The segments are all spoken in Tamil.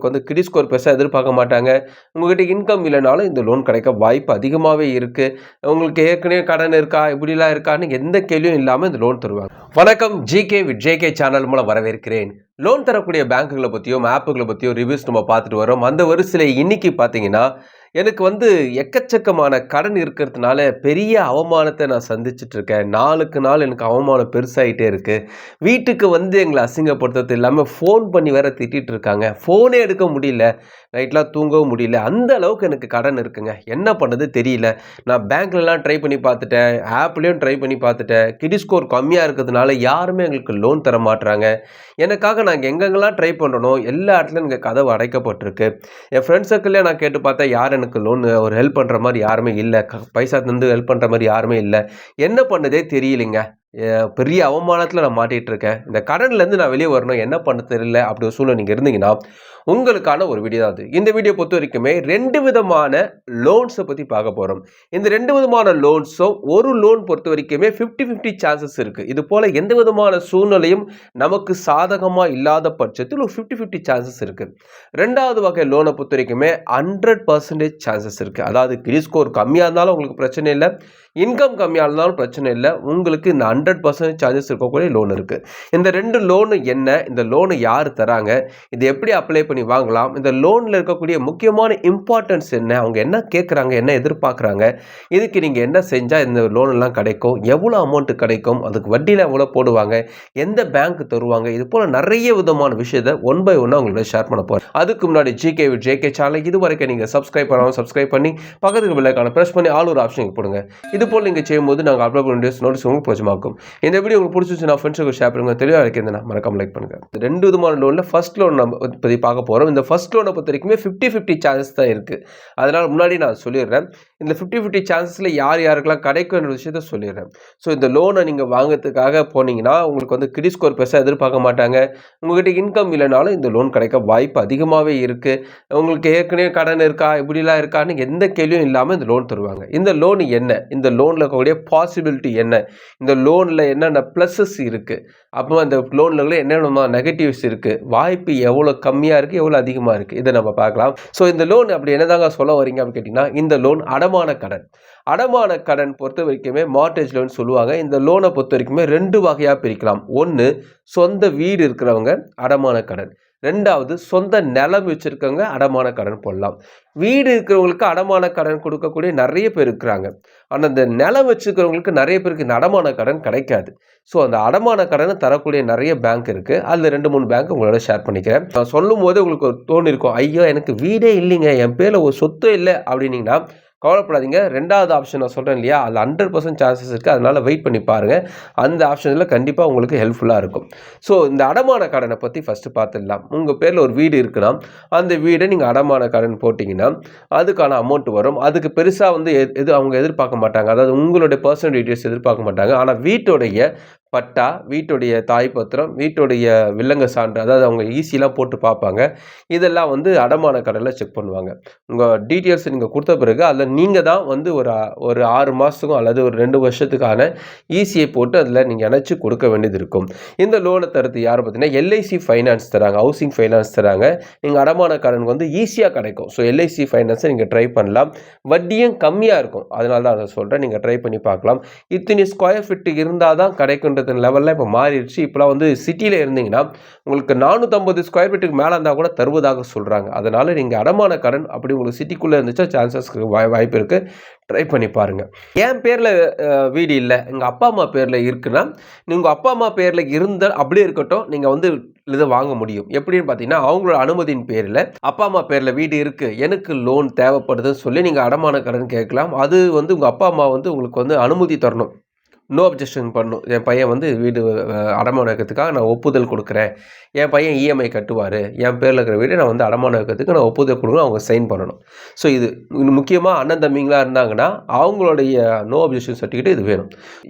உங்களுக்கு வந்து கிரெடிட் ஸ்கோர் பெருசாக எதிர்பார்க்க மாட்டாங்க. உங்ககிட்ட இன்கம் இல்லைனாலும் இந்த லோன் கிடைக்க வாய்ப்பு அதிகமாகவே இருக்குது. உங்களுக்கு ஏற்கனவே கடன் இருக்கா, இப்படிலாம் இருக்கான்னு எந்த கேள்வியும் இல்லாமல் இந்த லோன் தருவாங்க. வணக்கம், ஜிகே வித் ஜேகே சேனல் மூலம் வரவேற்கிறேன். லோன் தரக்கூடிய பேங்குகளை பற்றியும் ஆப்புகளை பற்றியும் ரிவ்யூஸ் நம்ம பார்த்துட்டு வரோம். அந்த வரிசையில் இன்னைக்கு பார்த்தீங்கன்னா, எனக்கு வந்து எக்கச்சக்கமான கடன் இருக்கிறதுனால பெரிய அவமானத்தை நான் சந்திச்சுட்டு இருக்கேன். நாளுக்கு நாள் எனக்கு அவமானம் பெருசாகிட்டே இருக்குது. வீட்டுக்கு வந்து எங்களை அசிங்கப்படுத்துறது இல்லாமல் ஃபோன் பண்ணி வேற திட்டிகிட்டு இருக்காங்க. ஃபோனே எடுக்க முடியல, நைட்லாம் தூங்கவும் முடியல. அந்த அளவுக்கு எனக்கு கடன் இருக்குங்க. என்ன பண்ணது தெரியல. நான் பேங்க்லலாம் ட்ரை பண்ணி பார்த்துட்டேன், ஆப்லேயும் ட்ரை பண்ணி பார்த்துட்டேன். கிரெடிட் ஸ்கோர் கம்மியாக இருக்கிறதுனால யாருமே எங்களுக்கு லோன் தர மாட்டுறாங்க. எனக்காக நாங்கள் எங்கெங்கெல்லாம் ட்ரை பண்ணுறனோ எல்லா இடத்துலையும் எங்கள் கதவு அடைக்கப்பட்டிருக்கு. என் ஃப்ரெண்ட்ஸ் சர்க்கிள்லேயே நான் கேட்டு பார்த்தா யார் எனக்கு லோன் ஒரு ஹெல்ப் பண்ணுற மாதிரி யாருமே இல்லை. பைசா தந்து ஹெல்ப் பண்ணுற மாதிரி யாருமே இல்லை. என்ன பண்ணதே தெரியலைங்க. பெரிய அவமானத்தில் நான் மாட்டிகிட்டு இருக்கேன். இந்த கடன்லேருந்து நான் வெளியே வரணும், என்ன பண்ண தெரியல. அப்படி ஒரு சூழ்நிலை நீங்கள் இருந்தீங்கன்னா உங்களுக்கான ஒரு வீடியோ தான் அது. இந்த வீடியோ பொறுத்த வரைக்குமே 2 விதமான லோன்ஸை பற்றி பார்க்க போகிறோம். இந்த 2 விதமான லோன்ஸும் ஒரு லோன் பொறுத்த வரைக்குமே 50-50 சான்சஸ் இருக்குது. இது போல் எந்த விதமான சூழ்நிலையும் நமக்கு சாதகமாக இல்லாத பட்சத்தில் ஒரு 50-50 சான்சஸ் இருக்குது. 2வது வகை லோனை பொறுத்த வரைக்குமே 100% சான்சஸ் இருக்குது. அதாவது கிரெடிட் ஸ்கோர் கம்மியாக இருந்தாலும் உங்களுக்கு பிரச்சனை இல்லை, இன்கம் கம்மியாக இருந்தாலும் பிரச்சனை இல்லை. உங்களுக்கு இந்த 100% சார்ஜஸ் இருக்கக்கூடிய லோன் இருக்குது. இந்த 2 லோனு என்ன, இந்த லோனு யார் தராங்க, இது எப்படி அப்ளை பண்ணி வாங்கலாம், இந்த லோனில் இருக்கக்கூடிய முக்கியமான இம்பார்ட்டன்ஸ் என்ன, அவங்க என்ன கேட்குறாங்க, என்ன எதிர்பார்க்குறாங்க, இதுக்கு நீங்கள் என்ன செஞ்சால் இந்த லோனெல்லாம் கிடைக்கும், எவ்வளோ அமௌண்ட்டு கிடைக்கும், அதுக்கு வட்டியில் எவ்வளோ போடுவாங்க, எந்த பேங்க் தருவாங்க, இது போல் நிறைய விதமான விஷயத்தை ஒன் பை ஒன்னாக உங்களோட ஷேர் பண்ண போகிறேன். அதுக்கு முன்னாடி ஜிகே வித் ஜேகே சேனல் இது வரைக்கும் நீங்கள் சப்ஸ்கிரைப் பண்ணாமல் சப்ஸ்கிரைப் பண்ணி பக்கத்துக்கு பெல் ஐகானை ப்ரெஸ் பண்ணி ஆல் ஒரு ஆப்ஷன் போடுங்க. இது போல் நீங்கள் செய்யும்போது நாங்கள் அப்லோட் பண்ண நோட்டீஸ் உங்களுக்கு பிடிச்சமாக்கும். இந்த வீடியோ உங்களுக்கு பிடிச்சிச்சுன்னா ஃப்ரெண்ட்ஸுக்கு ஷேர் பண்ணுங்கள். தெளிவாக இருக்கிறதுனா மறக்காம லைக் பண்ணுங்கள். 2 விதமான லோனில் ஃபர்ஸ்ட் லோன் நம்ம பற்றி பார்க்க போகிறோம். இந்த ஃபர்ஸ்ட் லோனை பொறுத்த வரைக்குமே 50-50 சான்சஸ் தான் இருக்குது. அதனால் முன்னாடி நான் சொல்லிடுறேன், இந்த 50-50 சான்சஸில் யார் யாருக்கெல்லாம் கிடைக்கும்ன்ற விஷயத்த சொல்லிடுறேன். ஸோ இந்த லோனை நீங்கள் வாங்கிறதுக்காக போனீங்கன்னா உங்களுக்கு வந்து கிரெடிட் ஸ்கோர் பெருசாக எதிர்பார்க்க மாட்டாங்க. உங்கள்கிட்ட இன்கம் இல்லைனாலும் இந்த லோன் கிடைக்க வாய்ப்பு அதிகமாகவே இருக்குது. உங்களுக்கு ஏற்கனவே கடன் இருக்கா, இப்படிலாம் இருக்கான்னு எந்த கேள்வியும் இல்லாமல் இந்த லோன் தருவாங்க. இந்த லோன் என்ன, இந்த லோனில் இருக்கக்கூடிய பாசிபிலிட்டி என்ன, இந்த லோனில் என்னென்ன ப்ளஸஸ் இருக்குது, அப்புறம் அந்த லோனில் என்னென்ன நெகட்டிவ்ஸ் இருக்குது, வாய்ப்பு எவ்வளோ கம்மியாக இருக்குது, எவ்வளோ அதிகமாக இருக்குது, இதை நம்ம பார்க்கலாம். ஸோ இந்த லோன் அப்படி என்னதாங்க சொல்ல வரீங்க அப்படின்னு கேட்டிங்கன்னா, இந்த லோன் அடமான கடன். அடமான கடன் பொறுத்த வரைக்குமே மார்ட்கேஜ் லோன் சொல்லுவாங்க. இந்த லோனை பொறுத்த வரைக்குமே 2 வகையாக பிரிக்கலாம். ஒன்று, சொந்த வீடு இருக்கிறவங்க அடமான கடன். 2வது, சொந்த நிலம் வச்சுருக்கவங்க அடமான கடன் போடலாம். வீடு இருக்கிறவங்களுக்கு அடமான கடன் கொடுக்கக்கூடிய நிறைய பேர் இருக்கிறாங்க. ஆனால் இந்த நிலம் வச்சுருக்கிறவங்களுக்கு நிறைய பேருக்கு இந்த அடமான கடன் கிடைக்காது. ஸோ அந்த அடமான கடனை தரக்கூடிய நிறைய பேங்க் இருக்குது. அதில் 2-3 பேங்க் உங்களோட ஷேர் பண்ணிக்கிறேன். நான் சொல்லும் போது உங்களுக்கு ஒரு தோணிருக்கும், ஐயோ எனக்கு வீடே இல்லைங்க, என் பேரில் ஒரு சொத்து இல்லை அப்படின்னீங்கன்னா கவலைப்படாதீங்க. 2வது ஆப்ஷன் நான் சொல்கிறேன் இல்லையா, அதில் 100% சான்சஸ் இருக்குது. அதனால் வெயிட் பண்ணி பாருங்கள். அந்த ஆப்ஷனில் கண்டிப்பாக உங்களுக்கு ஹெல்ப்ஃபுல்லாக இருக்கும். ஸோ இந்த அடமான கடனை பற்றி ஃபஸ்ட்டு பார்த்துடலாம். உங்கள் பேரில் ஒரு வீடு இருக்குன்னா அந்த வீடை நீங்கள் அடமான கடன் போட்டிங்கன்னா அதுக்கான அமௌண்ட் வரும். அதுக்கு பெருசாக வந்து அவங்க எதிர்பார்க்க மாட்டாங்க. அதாவது உங்களுடைய பர்சனல் டீட்டெயில்ஸ் எதிர்பார்க்க மாட்டாங்க. ஆனால் வீட்டுடைய பட்டா, வீட்டுடைய தாய் பத்திரம், வீட்டுடைய வில்லங்க சான்று, அதாவது அவங்க ஈஸியெலாம் போட்டு பார்ப்பாங்க. இதெல்லாம் வந்து அடமான கடனில் செக் பண்ணுவாங்க. உங்கள் டீட்டெயில்ஸ் நீங்கள் கொடுத்த பிறகு அதில் நீங்கள் தான் வந்து ஒரு 6 மாதத்துக்கும் அல்லது ஒரு 2 வருஷத்துக்கான ஈஸியை போட்டு அதில் நீங்கள் இணைச்சி கொடுக்க வேண்டியது இருக்கும். இந்த லோனை தரது யார் பார்த்தீங்கன்னா எல்ஐசி ஃபைனான்ஸ் தராங்க, ஹவுசிங் ஃபைனான்ஸ் தராங்க. நீங்கள் அடமான கடன் வந்து ஈஸியாக கிடைக்கும். ஸோ எல்ஐசி ஃபைனான்ஸை நீங்கள் ட்ரை பண்ணலாம். வட்டியும் கம்மியாக இருக்கும். அதனால தான் அதை சொல்கிறேன், நீங்கள் ட்ரை பண்ணி பார்க்கலாம். இத்தனை ஸ்கொயர் ஃபீட்டு இருந்தால் தான் கிடைக்குன்ற லெவலில் இப்போ மாறிடுச்சு. இப்போலாம் வந்து சிட்டியில் இருந்தீங்கன்னா உங்களுக்கு 450 ஸ்கொயர் ஃபீட்டுக்கு மேலே இருந்தால் கூட தருவதாக சொல்கிறாங்க. அதனால் நீங்கள் அடமான கடன் அப்படி உங்களுக்கு சிட்டிக்குள்ளே இருந்துச்சா சான்சஸ்க்கு வாய்ப்பு இருக்குது. ட்ரை பண்ணி பாருங்கள். என் பேரில் வீடு இல்லை, எங்கள் அப்பா அம்மா பேரில் இருக்குன்னா, உங்கள் அப்பா அம்மா பேரில் இருந்தால் அப்படியே இருக்கட்டும், நீங்கள் வந்து இதை வாங்க முடியும். எப்படின்னு பார்த்தீங்கன்னா, அவங்களோட அனுமதியின் பேரில் அப்பா அம்மா பேரில் வீடு இருக்குது, எனக்கு லோன் தேவைப்படுதுன்னு சொல்லி நீங்கள் அடமான கடன் கேட்கலாம். அது வந்து உங்கள் அப்பா அம்மா வந்து உங்களுக்கு வந்து அனுமதி தரணும். நோ அப்ஜெக்ஷன் பண்ணணும். என் பையன் வந்து வீடு அடமான வைக்கிறதுக்காக நான் ஒப்புதல் கொடுக்குறேன், என் பையன் இஎம்ஐ கட்டுவார், என் பேரில் இருக்கிற வீடு நான் வந்து அடமான வைக்கிறதுக்கு நான் ஒப்புதல் கொடுக்கணும், அவங்க சைன் பண்ணணும். ஸோ இது முக்கியமாக அண்ணன் தம்பிங்களாக இருந்தாங்கன்னா அவங்களுடைய நோ அப்ஜெக்ஷன் சர்டிஃபிகேட் இது வேணும்.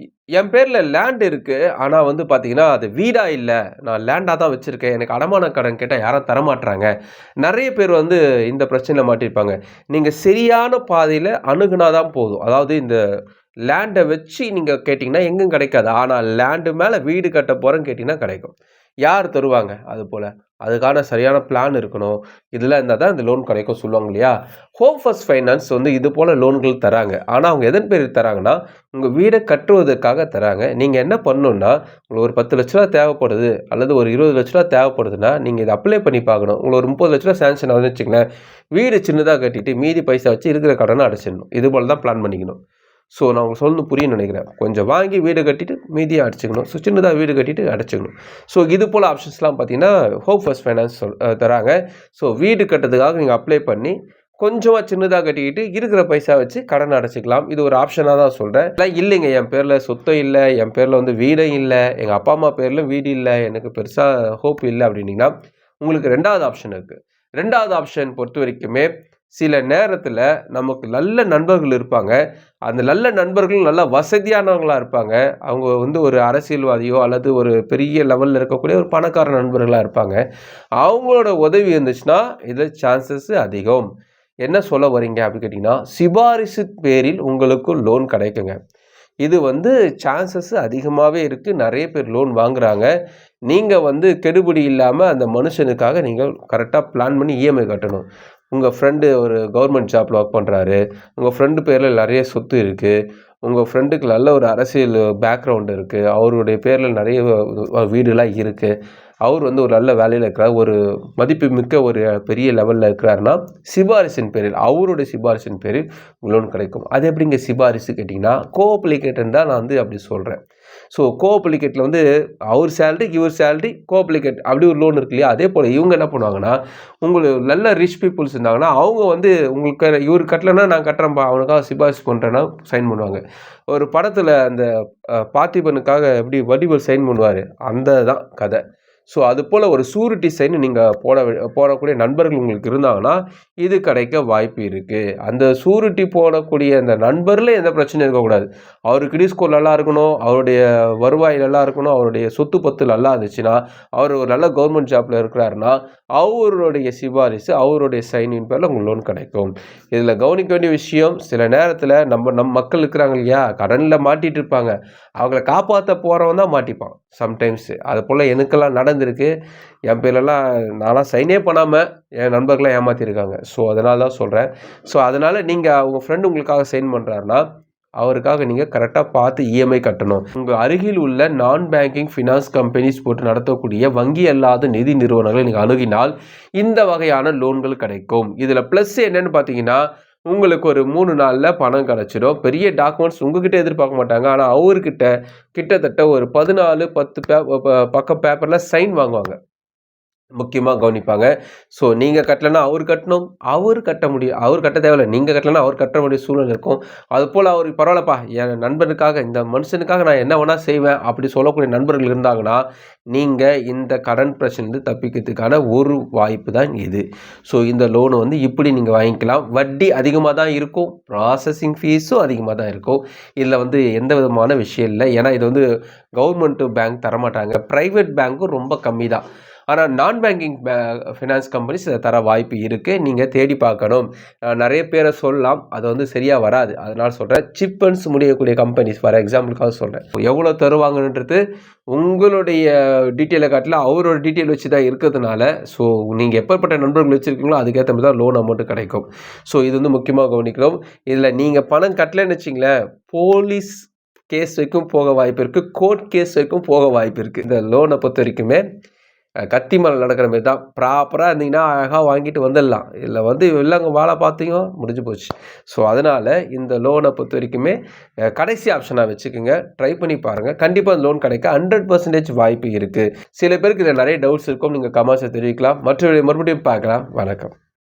என் பேரில் லேண்ட் இருக்குது, ஆனால் வந்து பார்த்தீங்கன்னா அது வீடாக இல்லை, நான் லேண்டாக தான் வச்சுருக்கேன், எனக்கு அடமான கடன் கேட்டால் யாரும் தரமாட்டுறாங்க. நிறைய பேர் வந்து இந்த பிரச்சனையில் மாட்டியிருப்பாங்க. நீங்கள் சரியான பாதையில் அணுகுனா தான் போதும். அதாவது இந்த லேண்டை வச்சு நீங்கள் கேட்டிங்கன்னா எங்கும் கிடைக்காது. ஆனால் லேண்டு மேலே வீடு கட்ட போகிறேன்னு கேட்டிங்கன்னா கிடைக்கும். யார் தருவாங்க? அதுபோல. அதுக்கான சரியான பிளான் இருக்கணும். இதெல்லாம் இருந்தா தான் இந்த லோன் கிடைக்கும் சொல்லுவாங்க இல்லையா? ஹோம் ஃபர்ஸ்ட் ஃபைனான்ஸ் வந்து இது போல லோன்கள் தராங்க. ஆனா, அவங்க எதன் பேருக்கு தராங்கன்னா, உங்க வீட கட்டுவதற்காக தராங்க. நீங்க என்ன பண்ணணும்னா, உங்களுக்கு ஒரு ரூ. 10,00,000 தேவைப்படுது அல்லது ஒரு ரூ. 20,00,000 தேவைப்படுதுன்னா, நீங்க இத அப்ளை பண்ணி பார்க்கணும். உங்களுக்கு ஒரு ரூ. 30,00,000 சாங்ஷன் ஆகுதுன்னு வச்சுக்கங்களேன், வீடு சின்னதா கட்டிட்டு மீதி பைசா வச்சு இருக்கிற கடன அடைச்சிடணும். இது போல தான் பிளான் பண்ணிக்கணும். ஸோ நான் உங்களுக்கு சொல்றது புரியும்னு நினைக்கிறேன். கொஞ்சம் வாங்கி வீடு கட்டிட்டு மீதிய அடைச்சுக்கணும். ஸோ சின்னதா வீடு கட்டிட்டு அடைச்சுக்கணும். ஸோ இது போல ஆப்ஷன்ஸ்லாம் பார்த்தீங்கன்னா, ஹோம் ஃபர்ஸ்ட் ஃபைனான்ஸ் தராங்க. ஸோ வீடு கட்டுறதுக்காக நீங்க அப்ளை பண்ணி, கொஞ்சமா சின்னதா கட்டிக்கிட்டு இருக்கிற பைசா வச்சு கடன் அடைச்சுக்கலாம். இது ஒரு ஆப்ஷனா தான் சொல்றேன். இல்லைங்க என் பேர்ல சொத்தும் இல்ல, என் பேர்ல வந்து வீடும் இல்ல, எங்க அப்பா, அம்மா பேர்ல வீடு இல்ல, எனக்கு பெருசா ஹோப் இல்ல அப்படின்னீங்கன்னா, உங்களுக்கு 2வது ஆப்ஷன் இருக்கு. 2வது ஆப்ஷன் பொறுத்தவரைக்குமே, சில நேரத்துல நமக்கு நல்ல நண்பர்கள் இருப்பாங்க. அந்த நல்ல நண்பர்கள் நல்ல வசதியானவங்களா இருப்பாங்க. அவங்க வந்து ஒரு அரசியல்வாதியோ அல்லது ஒரு பெரிய லெவல்ல இருக்கக்கூடிய ஒரு பணக்கார நண்பர்களா இருப்பாங்க. அவங்களோட உதவி இருந்துச்சுன்னா, இதுல சான்சஸ் அதிகம். என்ன சொல்ல வரீங்க அப்படின்னு கேட்டீங்கன்னா, சிபாரிசு பேரில் உங்களுக்கு லோன் கிடைக்குங்க. இது வந்து சான்சஸ் அதிகமாவே இருக்கு. நெறைய பேர் லோன் வாங்குறாங்க. நீங்க வந்து கெடுபிடி இல்லாம அந்த மனுஷனுக்காக நீங்க கரெக்ட்டா பிளான் பண்ணி இஎம்ஐ கட்டணும். உங்க ஃப்ரெண்டு ஒரு கவர்மெண்ட் ஜாப்ல ஒர்க் பண்றாரு. உங்க ஃப்ரெண்டு பேர்ல நெறைய சொத்து இருக்கு. உங்க ஃப்ரெண்டுக்கு நல்ல ஒரு அரசியல் பேக்ரவுண்ட் இருக்கு. அவருடைய பேர்ல நெறைய வீடுலாம் இருக்கு. அவர் வந்து ஒரு நல்ல வேலையில இருக்கிறார். ஒரு மதிப்புமிக்க ஒரு பெரிய லெவல்ல இருக்கிறாருன்னா, சிபாரிசின் பேரில் அவருடைய சிபாரிசின் பேரில் லோன் கிடைக்கும். அது எப்படிங்க சிபாரிசு கேட்டீங்கன்னா, கோஅப்ளிகேட்ன்னு தான் நான் வந்து அப்படி சொல்றேன். ஸோ கோஅப்ளிகேட்ல வந்து அவர் சேலரி, இவர் சேலரி, கோஅப்ளிகேட் அப்படி ஒரு லோன் இருக்கு இல்லையா? அதே போல இவங்க என்ன பண்ணுவாங்கன்னா, உங்களுக்கு நல்ல ரிச் பீப்புள்ஸ் இருந்தாங்கன்னா, அவங்க வந்து உங்களுக்கு இவரு கட்டலன்னா நான் கட்டுறேன்ப்பா, அவனுக்காக சிபாரிசு பண்றேன்னா சைன் பண்ணுவாங்க. ஒரு படத்துல அந்த பார்த்திபனுக்காக எப்படி வடிவேலு சைன் பண்ணுவாரு, அந்த தான் கதை. ஸோ அதுபோல ஒரு ஷூரிட்டி சைன் நீங்க போடக்கூடிய நண்பர்கள் உங்களுக்கு இருந்தாங்கன்னா, இது கிடைக்க வாய்ப்பு இருக்கு. அந்த ஷூரிட்டி போடக்கூடிய அந்த நண்பர்ல எந்த பிரச்சனையும் இருக்கக்கூடாது. அவரு கிரெடிட் ஸ்கோர் நல்லா இருக்கணும், அவருடைய வருவாய் நல்லா இருக்கணும், அவருடைய சொத்து பத்து நல்லா இருந்துச்சுன்னா, அவர் ஒரு நல்ல கவர்மெண்ட் ஜாப்ல இருக்கிறாருன்னா, அவருடைய சிபாரிசு, அவருடைய சைனின் பேர்ல உங்களுக்கு லோன் கிடைக்கும். இதுல கவனிக்க வேண்டிய விஷயம், சில நேரத்துல நம் மக்கள் இருக்கிறாங்க இல்லையா? கடன்ல மாட்டிட்டு இருப்பாங்க. அவங்கள காப்பாத்த போறவன் தான் மாட்டிப்பான் சம்டைம்ஸ். அதுபோல எனக்கெல்லாம் நடந்திருக்கு. என் பேர்லலாம் நான்லாம் சைனே பண்ணாம என் நண்பர்கள்லாம் ஏமாத்தியிருக்காங்க. ஸோ அதனால தான் சொல்றேன். ஸோ அதனால நீங்க உங்க ஃப்ரெண்ட் உங்களுக்காக சைன் பண்றாருன்னா, அவருக்காக நீங்க கரெக்ட்டா பார்த்து இஎம்ஐ கட்டணும். உங்க அருகில் உள்ள நான் பேங்கிங் ஃபினான்ஸ் கம்பெனிஸ் போட்டு நடத்தக்கூடிய வங்கி அல்லாத நிதி நிறுவனங்களை நீங்க அணுகினால், இந்த வகையான லோன்கள் கிடைக்கும். இதுல பிளஸ் என்னன்னு பார்த்தீங்கன்னா, உங்களுக்கு ஒரு 3 நாள்ல பணம் கிடைச்சிடும். பெரிய டாக்குமெண்ட்ஸ் உங்ககிட்ட எதிர்பார்க்க மாட்டாங்க. ஆனா அவர்கிட்ட கிட்டத்தட்ட ஒரு 14, 10 பக்கம் பேப்பர்ல சைன் வாங்குவாங்க. முக்கியமா கவனிப்பாங்க. ஸோ நீங்க கட்டலன்னா அவரு கட்டணும். அவரு கட்ட முடியும். அவரு கட்ட தேவையில்ல. நீங்க கட்டலன்னா அவர் கட்ட வேண்டிய சூழ்நிலை இருக்கும். அதுபோல அவருக்கு பரவாயில்லப்பா, என் நண்பனுக்காக, இந்த மனுஷனுக்காக நான் என்ன வேணா செய்வேன் அப்படி சொல்லக்கூடிய நண்பர்கள் இருந்தாங்கன்னா, நீங்க இந்த கடன் பிரச்சனையிலிருந்து தப்பிக்கிறதுக்கான ஒரு வாய்ப்பு தான் இது. ஸோ இந்த லோன் வந்து இப்படி நீங்க வாங்கிக்கலாம். வட்டி அதிகமா தான் இருக்கும். ப்ராசஸிங் ஃபீஸும் அதிகமா தான் இருக்கும். இதுல வந்து எந்த விதமான விஷயம் இல்ல. ஏன்னா இது வந்து கவர்மெண்ட் பேங்க் தரமாட்டாங்க. பிரைவேட் பேங்க்கும் ரொம்ப கம்மி தான். ஆனா நான் பேங்கிங் ஃபினான்ஸ் கம்பெனிஸ் இத தர வாய்ப்பு இருக்கு. நீங்க தேடி பார்க்கணும். நெறைய பேர சொல்லலாம். அது வந்து சரியா வராது. அதனால சொல்றேன். சிப் ஃபண்ட்ஸ் முடியக்கூடிய கம்பெனிஸ் ஃபார் எக்ஸாம்பிளுக்காக சொல்றேன். எவ்வளோ தருவாங்கன்றது உங்களுடைய டீட்டெயில காட்டிலும் அவரோட டீட்டெயில் வச்சு தான் இருக்கிறதுனால, ஸோ நீங்க எப்பேர்ப்பட்ட நண்பர்கள் வச்சிருக்கீங்களோ அதுக்கேத்த மாரி தான் லோன் அமௌண்ட் கிடைக்கும். ஸோ இது வந்து முக்கியமா கவனிக்கணும். இதுல நீங்க பணம் கட்டலன்னு வச்சுக்கங்களேன், போலீஸ் கேஸ் வரைக்கும் போக வாய்ப்பு இருக்கு. கோர்ட் கேஸ் வரைக்கும் போக வாய்ப்பு இருக்கு. இந்த லோன பொறுத்தவரைக்குமே கத்தி மேல நடக்கிற மாரி தான். ப்ராப்பரா இருந்தீங்கன்னா, அழகா வாங்கிட்டு வந்துடலாம். இதுல வந்து வில்லங்க வாழ பார்த்தீங்க முடிஞ்சு போச்சு. ஸோ அதனால இந்த லோன பொறுத்தவரைக்குமே கடைசி ஆப்ஷனா வச்சுக்கங்க. ட்ரை பண்ணி பாருங்க. கண்டிப்பா அந்த லோன் கிடைக்க 100% வாய்ப்பு இருக்கு. சில பேருக்கு இதுல நெறைய டவுட்ஸ் இருக்கும். நீங்க கமெண்ட்ஸ்ல தெரிவிக்கலாம். மற்றவர்களை மறுபடியும் பார்க்கலாம். வணக்கம்.